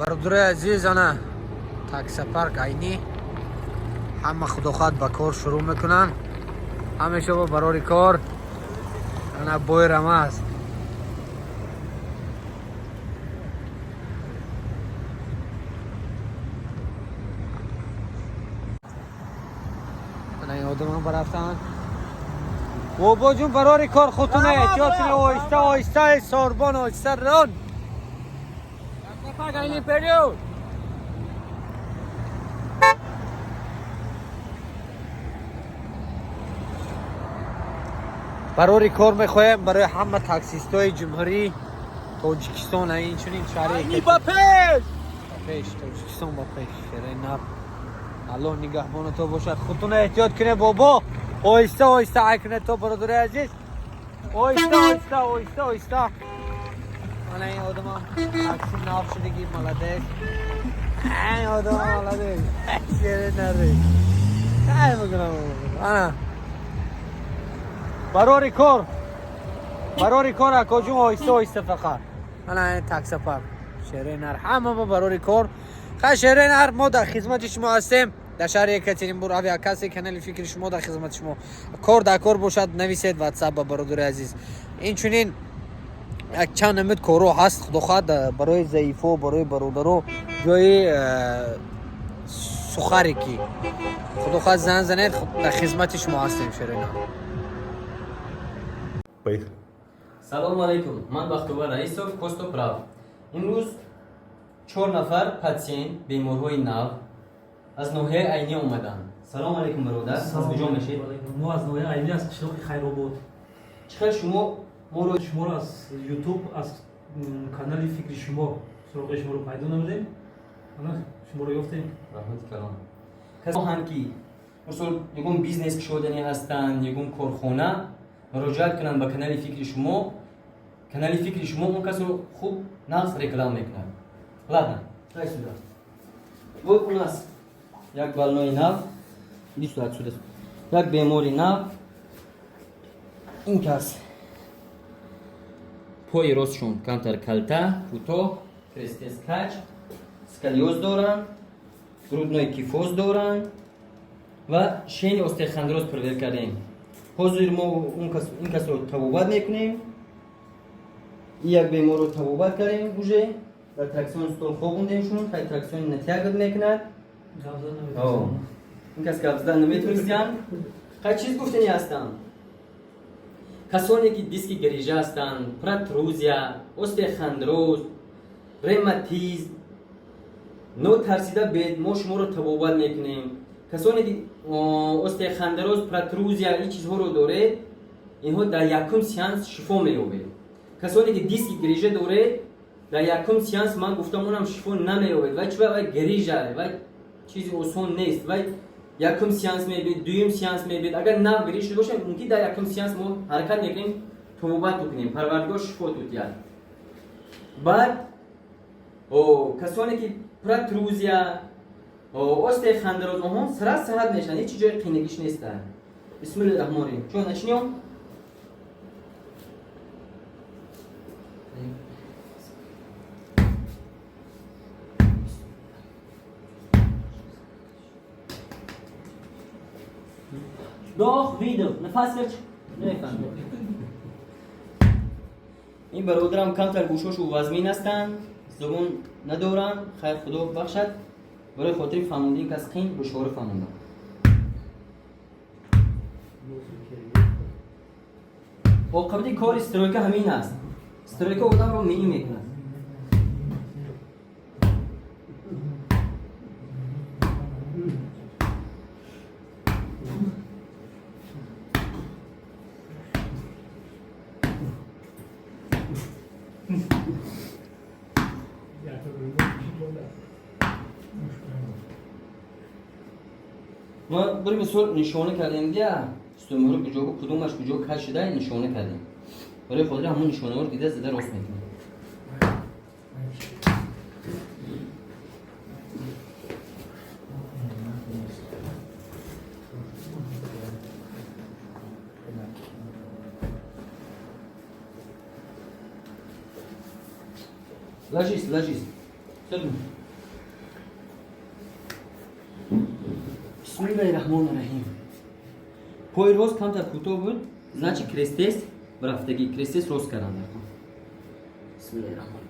برادر عزیز انا تاکسی پارک عینی همه خداخواد با کار شروع میکنن همیشه با برای کار انا بوی رمز انا این آدم برفتن بابا جون برای کار خودتون احتیاط کنه آهسته آهسته ساربان آهسته ران پاک عینی پریود برای کار میخوایم برای همه تاکسیستای جمهوری تاجیکستان این چنین شهری با پیش تاجیکستان با پیش شهر نر الله نگهبان تو باشد خودتون احتیاط کنه بابا آهسته آهسته کنه تو برادر عزیز آهسته آهسته آهسته آهسته انا این آدم تاکسی ناف شدگی ملدش این آدم ملدش شهر نره काय بگم انا برای کار اکاجون آیسته آیسته فقط انا این تاکسی پارک شهر نر همه ما برای کار خیلی شهر نر ما در خدمت شما هستیم در شهر یکاترینبورگ اویا کسی کانال فکر شما در خدمت شما کار در کار باشد نویسید واتساپ با برادر عزیز این چنین یک چند امید کارو هست خدا خواهد برای ضعیفا برای برادرها جای سخاری کی خدا خواهد زن زنید در خدمت شما هستیم شهر نر سلام علیکم من بختیار رئیسов کوستو پراو امروز 4 نفر پاتسین بیمارهای ناو از نوحه عینی اومدن سلام علیکم برادر از کجا میشید ما از نوحه عینی از قشلاق خیرآباد چقدر شما شما رو از یوتیوب از کانال فکر شما سراغ شما رو پیدا نمودیم انا شما رو یافتیم رحمت کلام کسا هم که مثلا یکم بیزنس شدنی هستن یکم کارخانه مراجعت کنن به کانال فکر شما کانال فکر شما اون کس رو خوب نقص رکلام میکنن ладно дай сюда вот у нас як больной нав иди сюда отсюда як бемори нав این کس پای راستشون کمتر کلته کوتاه کرستس کج سکلیوز دارن گرودنوی کیفوز دارن و شین استخوان‌دراز پرور کردیم حاضر ما این کس رو طبابت میکنیم یک بیمار رو طبابت کردیم بوجه در ترکسیون استول خوابوندیمشون خیلی ترکسیون نتیاگت میکند این کس قبضدن نمیتونستیم خیلی چیز گفتنی هستم کسانی که دیسک گریجه هستن پراتروزیا استخوان‌دراز رماتیسم نو ترسیده بید ما شما رو طبابت میکنیم کسانی که استخوان‌دراز پراتروزیا این چیزها رو داره اینها در یکم سیانس شفا مییابه کسانی که دیسک گریجه داره در یکم سیانس من گفتم اونم شفا نمییابه و چرا گریجه و چیزی آسان نیست و یکم سیانس میبید دویم سیانس میبید اگر نه گریج شده باشه ممکن در یکم سیانس ما حرکت میکنیم طبابت بکنیم پروردگار شفا توتیاد بعد کسانی که پراتروزیا استخوان‌دراز اونها سرعت صحت میشن هیچ جای قینگیش نیستن بسم الله الرحمن الرحیم چون نچنیم داخ ویدو نفس کرد نمیفهم این برادرم کمتر گوشوش و وزمین هستن زبون ندارن خیر خدا بخشد برای خاطر فهموندین که از قین بشوار فهموندن عاقبت کار استرویک همین است استرویک آدم رو می‌ای میکنه ما برای مثال نشانه کردیم دیگه استومه رو کجا کدومش کجا کش شده نشانه کردیم برای خاطر همون نشانه رو دیده زده راست میکنیم ложись Бисмиллаҳир-раҳмонир-раҳим. Пойи рост камтар кӯтоҳ буд, значит крестес рафтагӣ, крестес рост кардан. Бисмиллаҳир-раҳмонир-раҳим.